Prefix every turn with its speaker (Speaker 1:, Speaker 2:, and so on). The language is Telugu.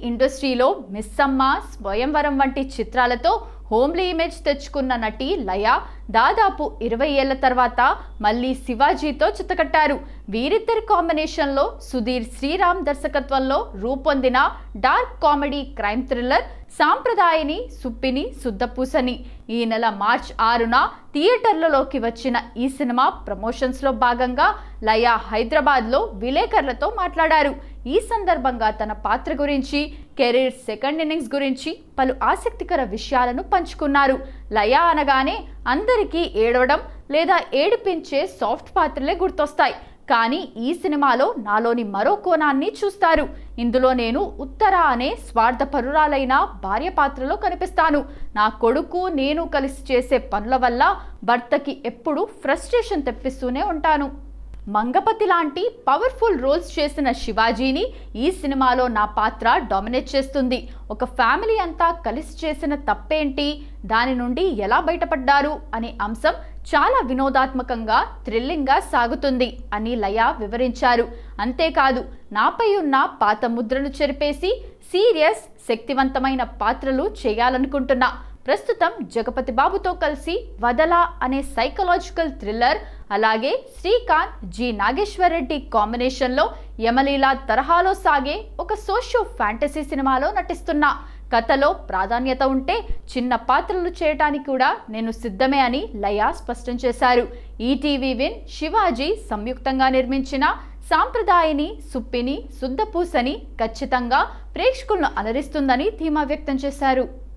Speaker 1: ఇండస్ట్రీలో మిస్సమ్మ, స్వయంవరం వంటి చిత్రాలతో హోమ్లీ ఇమేజ్ తెచ్చుకున్న నటి లయ దాదాపు 20 ఏళ్ల తర్వాత మళ్ళీ శివాజీతో చిత్తకట్టారు. వీరిద్దరి కాంబినేషన్లో సుధీర్ శ్రీరామ్ దర్శకత్వంలో రూపొందిన డార్క్ కామెడీ క్రైమ్ థ్రిల్లర్ సాంప్రదాయని సుప్పిని శుద్ధపూసని ఈ నెల మార్చ్ 6న థియేటర్లలోకి వచ్చిన ఈ సినిమా ప్రమోషన్స్లో భాగంగా లయ హైదరాబాద్లో విలేకరులతో మాట్లాడారు. ఈ సందర్భంగా తన పాత్ర గురించి, కెరీర్ సెకండ్ ఇన్నింగ్స్ గురించి పలు ఆసక్తికర విషయాలను పంచుకున్నారు. లయ అనగానే అందరికీ ఏడవడం లేదా ఏడిపించే సాఫ్ట్ పాత్రలే గుర్తొస్తాయి. కానీ ఈ సినిమాలో నాలోని మరో కోణాన్ని చూస్తారు. ఇందులో నేను ఉత్తర అనే స్వార్థపరురాలైన భార్య పాత్రలో కనిపిస్తాను. నా కొడుకు నేను కలిసి చేసే పనుల వల్ల భర్తకి ఎప్పుడూ ఫ్రస్ట్రేషన్ తెప్పిస్తూనే ఉంటాను. మంగపతి లాంటి పవర్ఫుల్ రోల్స్ చేసిన శివాజీని ఈ సినిమాలో నా పాత్ర డామినేట్ చేస్తుంది. ఒక ఫ్యామిలీ అంతా కలిసి చేసిన తప్పేంటి, దాని నుండి ఎలా బయటపడ్డారు అనే అంశం చాలా వినోదాత్మకంగా, థ్రిల్లింగ్గా సాగుతుంది అని లయ వివరించారు. అంతేకాదు, నాపై ఉన్న పాత ముద్రను చెరిపేసి సీరియస్, శక్తివంతమైన పాత్రలు చేయాలనుకుంటున్నా. ప్రస్తుతం జగపతి బాబుతో కలిసి వదల అనే సైకలాజికల్ థ్రిల్లర్, అలాగే శ్రీకాంత్, జి నాగేశ్వర్ రెడ్డి కాంబినేషన్లో యమలీల తరహాలో సాగే ఒక సోషియో ఫ్యాంటసీ సినిమాలో నటిస్తున్నా. కథలో ప్రాధాన్యత ఉంటే చిన్న పాత్రలు చేయడానికి కూడా నేను సిద్ధమే అని లయ స్పష్టం చేశారు. ఈటీవీ విన్, శివాజీ సంయుక్తంగా నిర్మించిన సాంప్రదాయని సుప్పిని శుద్ధపూసని ఖచ్చితంగా ప్రేక్షకులను అలరిస్తుందని ధీమా వ్యక్తం చేశారు.